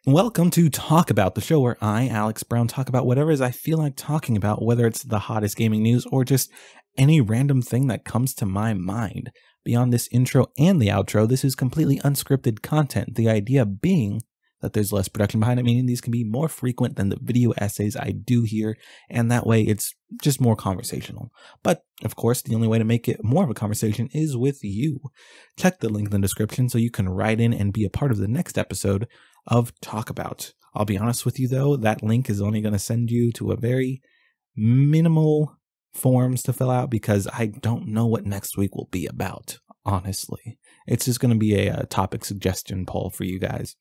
Welcome to Talk About, the show where I, Alex Brown, talk about whatever it is I feel like talking about, whether it's the hottest gaming news or just any random thing that comes to my mind. Beyond this intro and the outro, this is completely unscripted content, the idea being that there's less production behind it, meaning these can be more frequent than the video essays I do here, and that way it's just more conversational. But, of course, the only way to make it more of a conversation is with you. Check the link in the description so you can write in and be a part of the next episode of Talk About. I'll be honest with you though, that link is only going to send you to a very minimal forms to fill out because I don't know what next week will be about, honestly. It's just going to be a topic suggestion poll for you guys.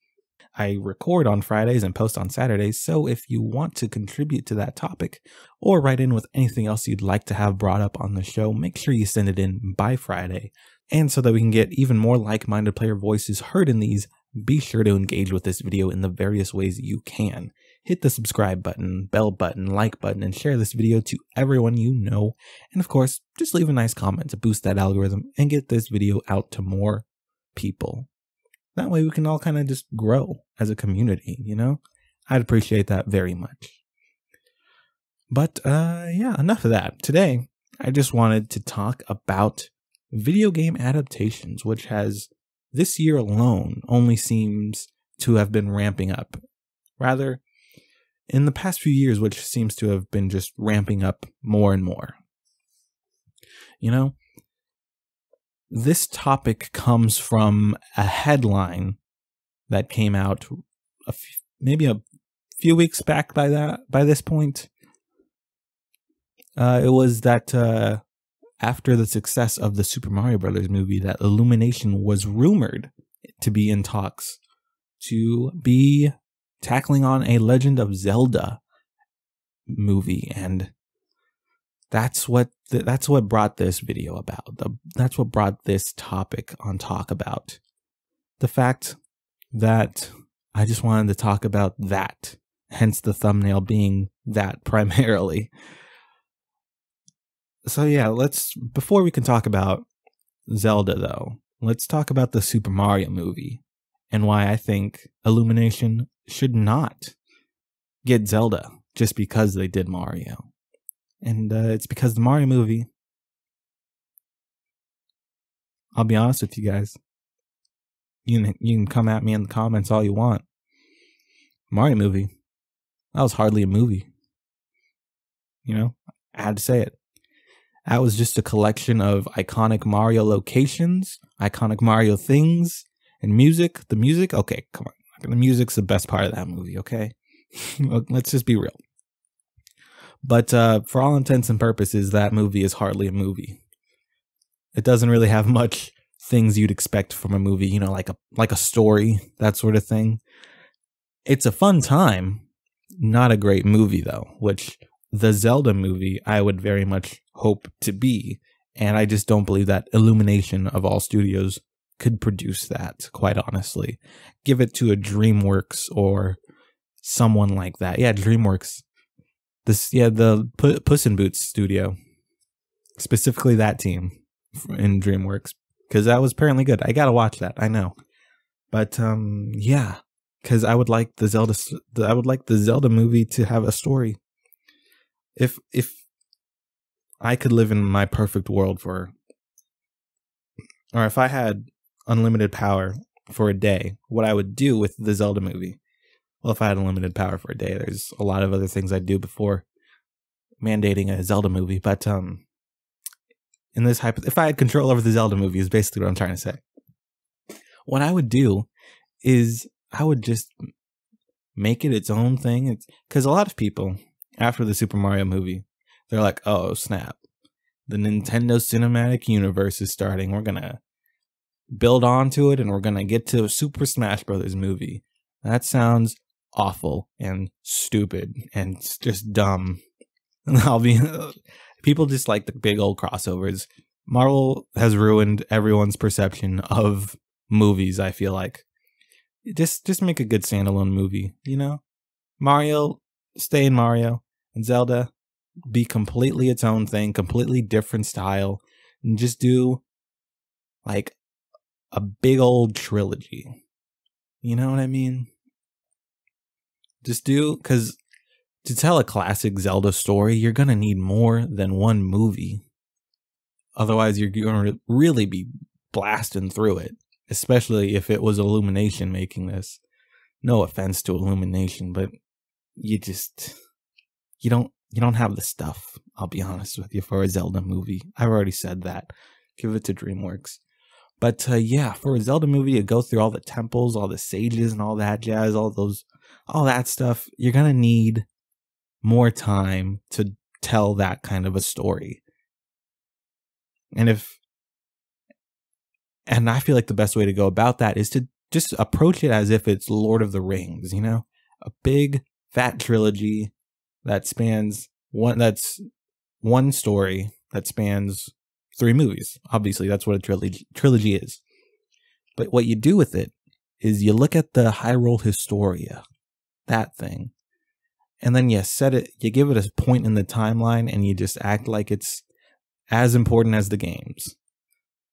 I record on Fridays and post on Saturdays, so if you want to contribute to that topic or write in with anything else you'd like to have brought up on the show, make sure you send it in by Friday. And so that we can get even more like-minded player voices heard in these, be sure to engage with this video in the various ways you can. Hit the subscribe button, bell button, like button, and share this video to everyone you know. And of course, just leave a nice comment to boost that algorithm and get this video out to more people. That way we can all kind of just grow as a community, you know? I'd appreciate that very much. But yeah, enough of that. Today, I just wanted to talk about video game adaptations, which has this year alone only seems to have been ramping up. Rather, in the past few years, which seems to have been just ramping up more and more. You know, this topic comes from a headline that came out maybe a few weeks back by this point. It was that after the success of the Super Mario Brothers movie, that Illumination was rumored to be in talks to be tackling on a Legend of Zelda movie, and that's what brought this video about. That's what brought this topic on Talk About. The fact that I just wanted to talk about that, hence the thumbnail being that primarily. So yeah, before we can talk about Zelda though, let's talk about the Super Mario movie and why I think Illumination should not get Zelda just because they did Mario. And it's because the Mario movie, I'll be honest with you guys, you can come at me in the comments all you want. Mario movie, that was hardly a movie. You know, I had to say it. That was just a collection of iconic Mario locations, iconic Mario things, and music. The music, okay, come on. The music's the best part of that movie, okay? Let's just be real. But for all intents and purposes, that movie is hardly a movie. It doesn't really have much things you'd expect from a movie, you know, like a story, that sort of thing. It's a fun time, not a great movie though, which the Zelda movie I would very much hope to be, and I just don't believe that Illumination of all studios could produce that, quite honestly. Give it to a DreamWorks or someone like that. Yeah, DreamWorks. The Puss in Boots studio, specifically that team in DreamWorks, because that was apparently good. I gotta watch that, I know, but yeah, because I would like the Zelda movie to have a story. If I could live in my perfect world or if I had unlimited power for a day, what I would do with the Zelda movie. Well, if I had unlimited power for a day, there's a lot of other things I'd do before mandating a Zelda movie. But in this if I had control over the Zelda movie, is basically what I'm trying to say. What I would do is I would just make it its own thing. Because a lot of people, after the Super Mario movie, they're like, oh, snap. The Nintendo Cinematic Universe is starting. We're going to build onto it, and we're going to get to a Super Smash Brothers movie. That sounds awful and stupid and just dumb. People just like the big old crossovers. Marvel has ruined everyone's perception of movies, I feel like. Just make a good standalone movie, you know? Mario, stay in Mario, and Zelda, be completely its own thing, completely different style, and just do like a big old trilogy. You know what I mean? Just do, because to tell a classic Zelda story, you're going to need more than one movie. Otherwise, you're going to really be blasting through it, especially if it was Illumination making this. No offense to Illumination, but you don't have the stuff, I'll be honest with you, for a Zelda movie. I've already said that. Give it to DreamWorks. But yeah, for a Zelda movie to go through all the temples, all the sages and all that jazz, all that stuff, you're going to need more time to tell that kind of a story. And I feel like the best way to go about that is to just approach it as if it's Lord of the Rings, you know? A big fat trilogy that spans one story that spans 3 movies. Obviously, that's what a trilogy is. But what you do with it is you look at the Hyrule Historia, that thing, and then you give it a point in the timeline, and you just act like it's as important as the games.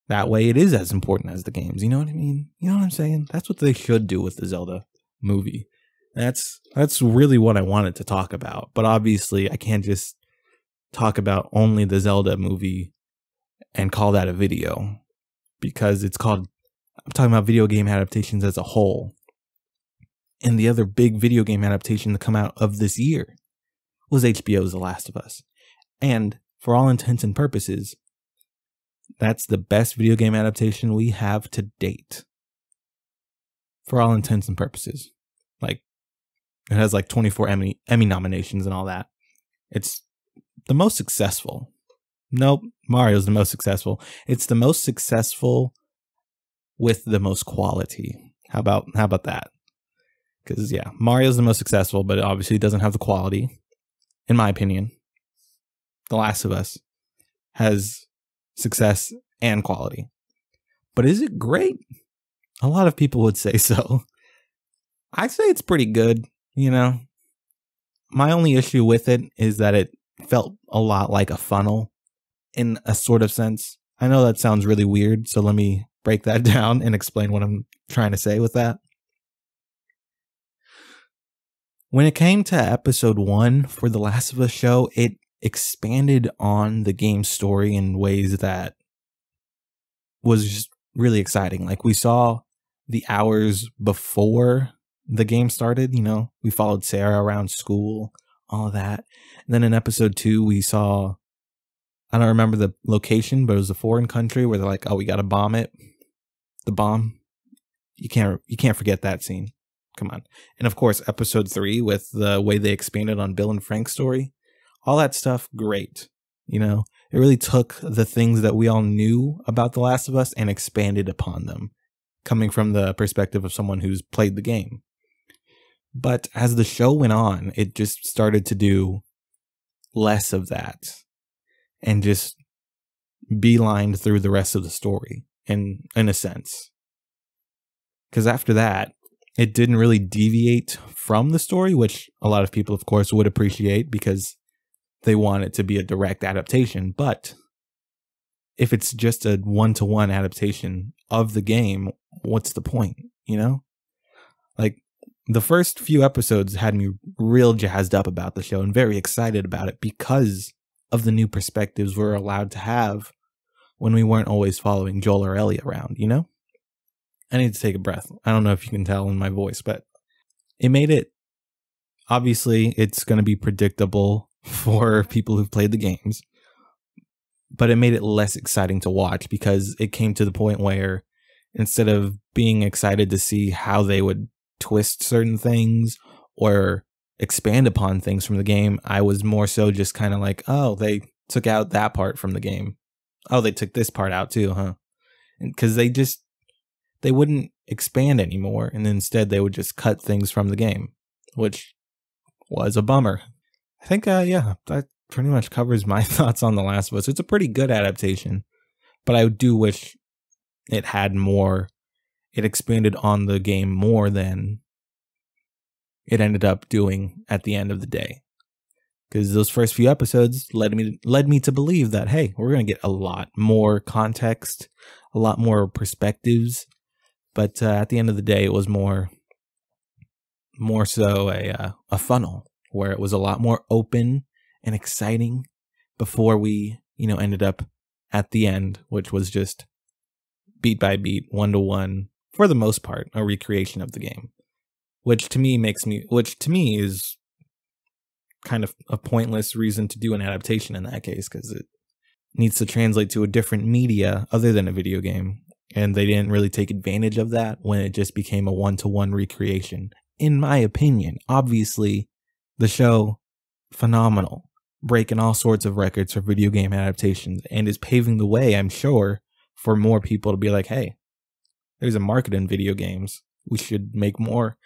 That way it is as important as the games. You know what I mean? You know what I'm saying? That's what they should do with the Zelda movie. That's really what I wanted to talk about. But obviously, I can't just talk about only the Zelda movie and call that a video, because I'm talking about video game adaptations as a whole. And the other big video game adaptation to come out of this year was HBO's The Last of Us. And for all intents and purposes, that's the best video game adaptation we have to date. For all intents and purposes. Like, it has like 24 Emmy nominations and all that. It's the most successful. Nope, Mario's the most successful. It's the most successful with the most quality. How about that? Because yeah, Mario's the most successful, but it obviously doesn't have the quality, in my opinion. The Last of Us has success and quality. But is it great? A lot of people would say so. I'd say it's pretty good, you know. My only issue with it is that it felt a lot like a funnel in a sort of sense. I know that sounds really weird, so let me break that down and explain what I'm trying to say with that. When it came to episode 1 for The Last of Us show, it expanded on the game's story in ways that was just really exciting. Like, we saw the hours before the game started, you know, we followed Sarah around school, all of that. And then in episode 2, we saw, I don't remember the location, but it was a foreign country where they're like, oh, we got to bomb it. The bomb. You can't forget that scene. Come on. And of course, episode 3 with the way they expanded on Bill and Frank's story. All that stuff, great. You know, it really took the things that we all knew about The Last of Us and expanded upon them, coming from the perspective of someone who's played the game. But as the show went on, it just started to do less of that and just beelined through the rest of the story in a sense. Because after that, it didn't really deviate from the story, which a lot of people, of course, would appreciate because they want it to be a direct adaptation. But if it's just a one-to-one adaptation of the game, what's the point, you know? Like, the first few episodes had me real jazzed up about the show and very excited about it because of the new perspectives we're allowed to have when we weren't always following Joel or Ellie around, you know? I need to take a breath. I don't know if you can tell in my voice, but it made it, obviously, it's going to be predictable for people who've played the games, but it made it less exciting to watch because it came to the point where instead of being excited to see how they would twist certain things or expand upon things from the game, I was more so just kind of like, oh, they took out that part from the game. Oh, they took this part out too, huh? Because they wouldn't expand anymore, and instead they would just cut things from the game, which was a bummer. I think, yeah, that pretty much covers my thoughts on The Last of Us. It's a pretty good adaptation, but I do wish it had more. It expanded on the game more than it ended up doing at the end of the day. Because those first few episodes led me to believe that, hey, we're going to get a lot more context, a lot more perspectives. But at the end of the day, it was more, more so a funnel where it was a lot more open and exciting before we, ended up at the end, which was just beat by beat, 1-to-1, for the most part, a recreation of the game, which to me is kind of a pointless reason to do an adaptation in that case, because it needs to translate to a different media other than a video game. And they didn't really take advantage of that when it just became a 1-to-1 recreation. In my opinion, obviously, the show, phenomenal, breaking all sorts of records for video game adaptations, and is paving the way, I'm sure, for more people to be like, hey, there's a market in video games. We should make more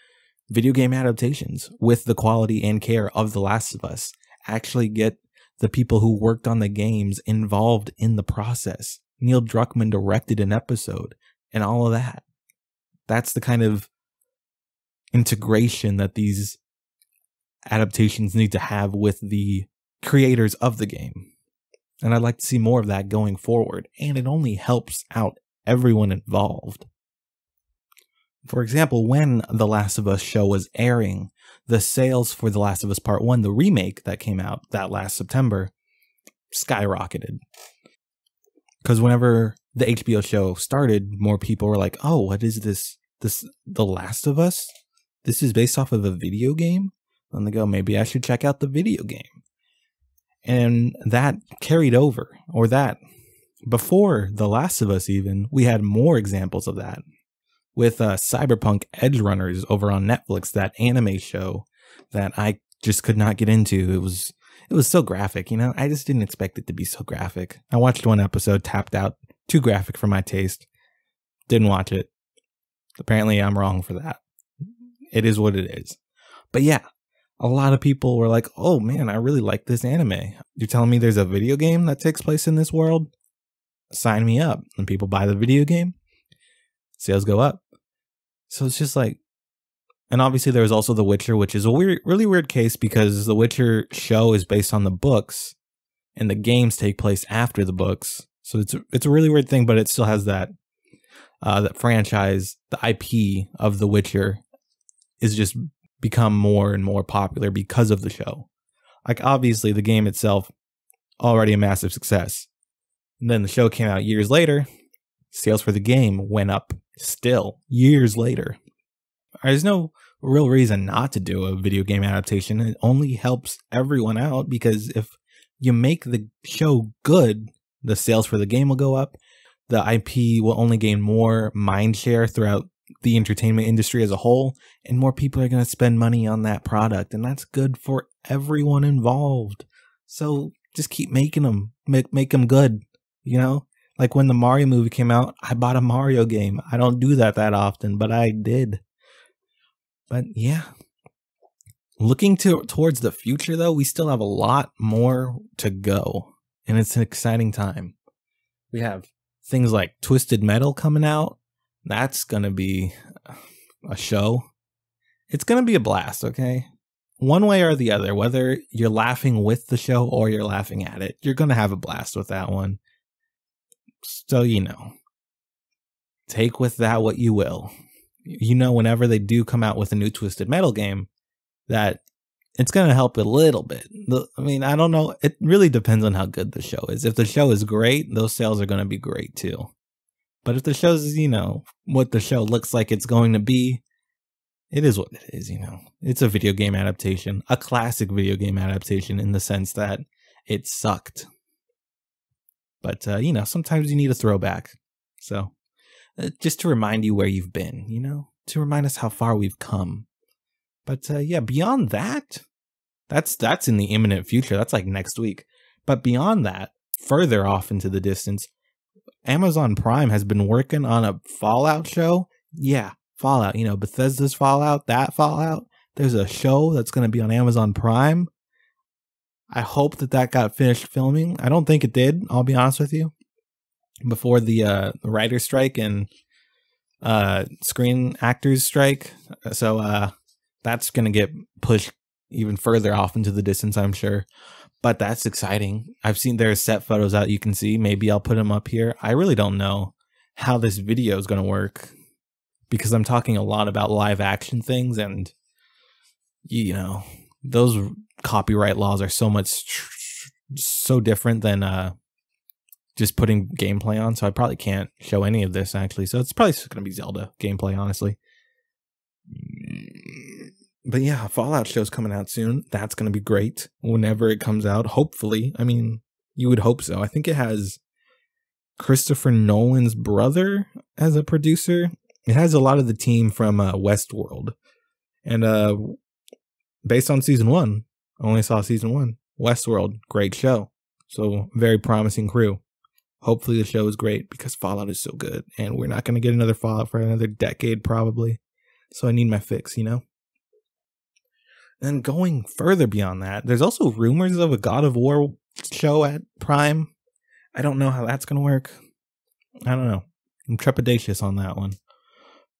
video game adaptations with the quality and care of The Last of Us. Actually get the people who worked on the games involved in the process. Neil Druckmann directed an episode and all of that. That's the kind of integration that these adaptations need to have with the creators of the game. And I'd like to see more of that going forward. And it only helps out everyone involved. For example, when The Last of Us show was airing, the sales for The Last of Us Part 1, the remake that came out that last September, skyrocketed. Because whenever the HBO show started, more people were like, oh, what is this? The Last of Us? This is based off of a video game? And they go, maybe I should check out the video game. And that carried over, or that before The Last of Us even, we had more examples of that. With Cyberpunk Edge Runners over on Netflix, that anime show that I just could not get into. It was so graphic, I just didn't expect it to be so graphic. I watched one episode, tapped out, too graphic for my taste. Didn't watch it. Apparently I'm wrong for that. It is what it is. But yeah, a lot of people were like, oh man, I really like this anime. You're telling me there's a video game that takes place in this world? Sign me up. And people buy the video game, sales go up. So it's just like, and obviously there was also The Witcher, which is a really weird case because The Witcher show is based on the books and the games take place after the books. So it's a really weird thing, but it still has that franchise, the IP of The Witcher is just become more and more popular because of the show. Like obviously the game itself already a massive success. And then the show came out years later. Sales for the game went up still years later. There's no real reason not to do a video game adaptation. It only helps everyone out because if you make the show good, the sales for the game will go up. The IP will only gain more mind share throughout the entertainment industry as a whole, and more people are going to spend money on that product, and that's good for everyone involved. So just keep making them, make them good, Like when the Mario movie came out, I bought a Mario game. I don't do that often, but I did. But yeah, looking towards the future, though, we still have a lot more to go, and it's an exciting time. We have things like Twisted Metal coming out. That's going to be a show. It's going to be a blast, okay? One way or the other, whether you're laughing with the show or you're laughing at it, you're going to have a blast with that one. So, take with that what you will. Whenever they do come out with a new Twisted Metal game, that it's going to help a little bit. I don't know. It really depends on how good the show is. If the show is great, those sales are going to be great too. But if the show's, what the show looks like it's going to be, it is what it is, It's a video game adaptation, a classic video game adaptation in the sense that it sucked. But, sometimes you need a throwback. So, just to remind you where you've been, to remind us how far we've come. But, beyond that, that's in the imminent future. That's like next week. But beyond that, further off into the distance, Amazon Prime has been working on a Fallout show. Yeah, Fallout, Bethesda's Fallout, that Fallout. There's a show that's going to be on Amazon Prime. I hope that got finished filming. I don't think it did, I'll be honest with you. Before the writer's strike and screen actors strike. So that's going to get pushed even further off into the distance, I'm sure. But that's exciting. I've seen there's set photos out you can see. Maybe I'll put them up here. I really don't know how this video is going to work because I'm talking a lot about live action things, and you know, those copyright laws are so different than just putting gameplay on. So I probably can't show any of this actually. So it's probably just going to be Zelda gameplay, honestly. But yeah, Fallout show's coming out soon. That's going to be great whenever it comes out. Hopefully. I mean, you would hope so. I think it has Christopher Nolan's brother as a producer. It has a lot of the team from Westworld. And based on season 1, I only saw season 1. Westworld, great show. So very promising crew. Hopefully the show is great because Fallout is so good. And we're not going to get another Fallout for another decade probably. So I need my fix, you know? And going further beyond that, there's also rumors of a God of War show at Prime. I don't know how that's going to work. I don't know. I'm trepidatious on that one.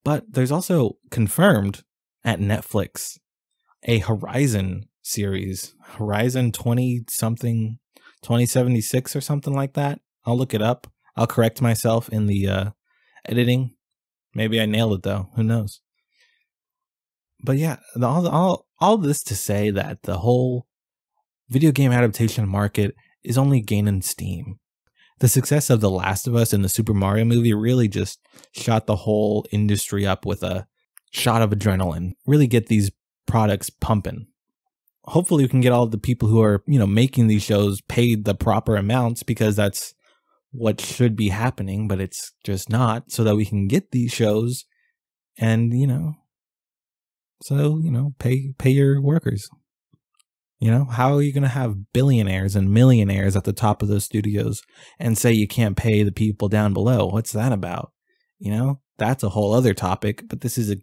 But there's also confirmed at Netflix a Horizon series. Horizon 20-something, 2076 or something like that. I'll look it up. I'll correct myself in the editing. Maybe I nailed it though. Who knows? But yeah, all this to say that the whole video game adaptation market is only gaining steam. The success of The Last of Us and the Super Mario movie really just shot the whole industry up with a shot of adrenaline. Really get these products pumping. Hopefully we can get all of the people who are, you know, making these shows paid the proper amounts, because that's what should be happening, but it's just not, so that we can get these shows and, you know, so, you know, pay your workers. You know, how are you going to have billionaires and millionaires at the top of those studios and say you can't pay the people down below? What's that about? You know, that's a whole other topic, but this is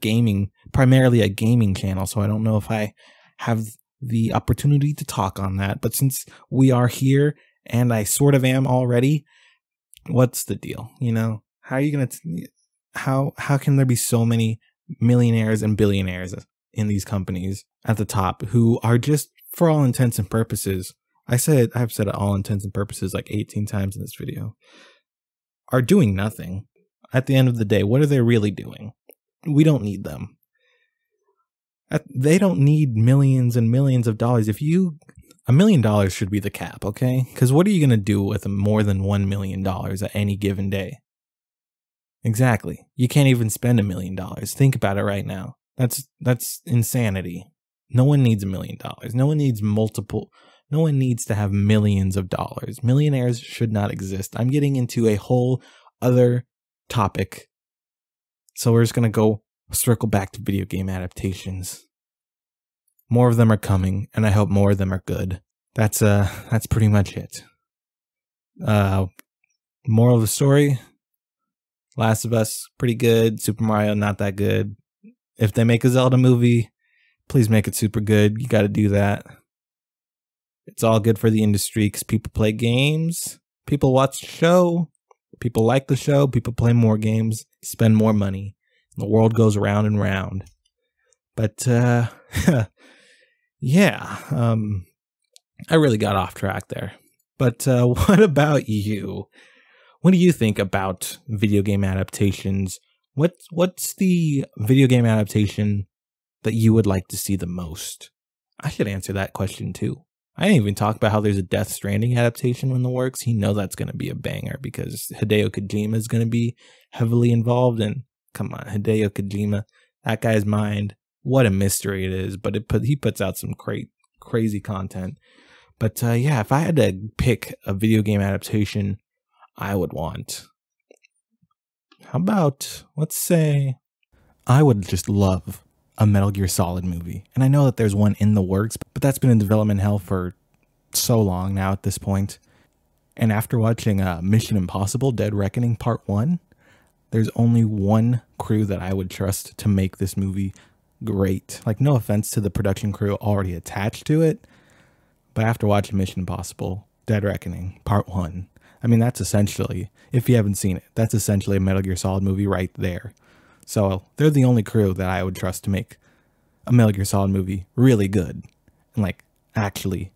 primarily a gaming channel. So I don't know if I have the opportunity to talk on that, but since we are here and I sort of am already, what's the deal? You know, how are you going to, how can there be so many millionaires and billionaires in these companies at the top who are just, for all intents and purposes, I've said all intents and purposes like 18 times in this video, are doing nothing. At the end of the day, what are they really doing? We don't need them. They don't need millions and millions of dollars. $1 million should be the cap, okay? Because what are you going to do with more than $1 million at any given day? Exactly. You can't even spend $1 million. Think about it right now. That's insanity. No one needs $1 million. No one needs no one needs to have millions of dollars. Millionaires should not exist. I'm getting into a whole other topic. So we're just going to circle back to video game adaptations. More of them are coming, and I hope more of them are good. That's pretty much it. Moral of the story: Last of Us, pretty good. Super Mario, not that good. If they make a Zelda movie, please make it super good. You got to do that. It's all good for the industry because people play games, people watch the show, people like the show, people play more games, spend more money. The world goes round and round. But yeah, I really got off track there. But what about you? What do you think about video game adaptations? What's the video game adaptation that you would like to see the most? I should answer that question too. I didn't even talk about how there's a Death Stranding adaptation in the works. You know that's going to be a banger because Hideo Kojima is going to be heavily involved. And come on, Hideo Kojima, that guy's mind, what a mystery it is. But he puts out some crazy content. But yeah, if I had to pick a video game adaptation I would want, how about, let's say, I would just love a Metal Gear Solid movie. And I know that there's one in the works, but that's been in development hell for so long now at this point. And after watching Mission Impossible Dead Reckoning Part 1, there's only one crew that I would trust to make this movie great. Like, no offense to the production crew already attached to it, but after watching Mission Impossible Dead Reckoning Part 1, I mean, that's essentially, if you haven't seen it, that's essentially a Metal Gear Solid movie right there. So they're the only crew that I would trust to make a Metal Gear Solid movie really good. And like, actually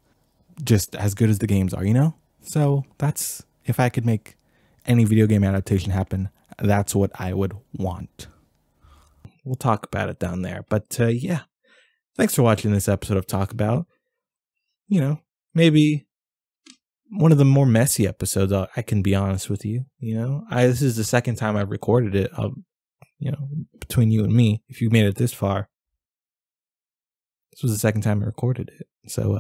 just as good as the games are, you know? So that's, if I could make any video game adaptation happen, that's what I would want. We'll talk about it down there. But yeah, thanks for watching this episode of Talk About. You know, maybe one of the more messy episodes, I can be honest with you. You know, this is the second time I've recorded it, you know, between you and me, if you made it this far. This was the second time I recorded it. So,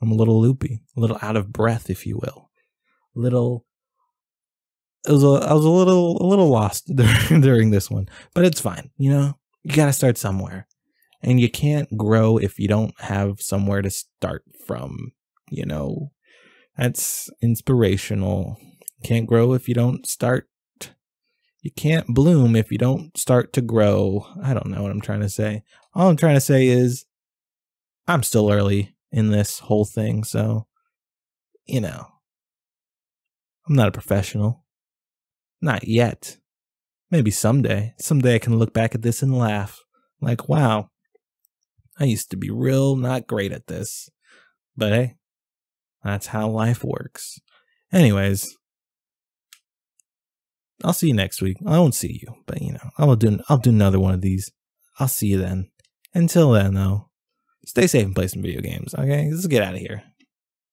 I'm a little loopy, a little out of breath, if you will. I was a little lost during this one, but it's fine. You know, you got to start somewhere, and you can't grow if you don't have somewhere to start from. You know, that's inspirational. You can't grow if you don't start. You can't bloom if you don't start to grow. I don't know what I'm trying to say. All I'm trying to say is I'm still early in this whole thing, so, you know, I'm not a professional. Not yet. Maybe someday. Someday I can look back at this and laugh. Like, wow, I used to be real not great at this. But hey, that's how life works. Anyways, I'll see you next week. I won't see you, but you know, I'll do another one of these. I'll see you then. Until then, though, stay safe and play some video games, okay? Let's get out of here.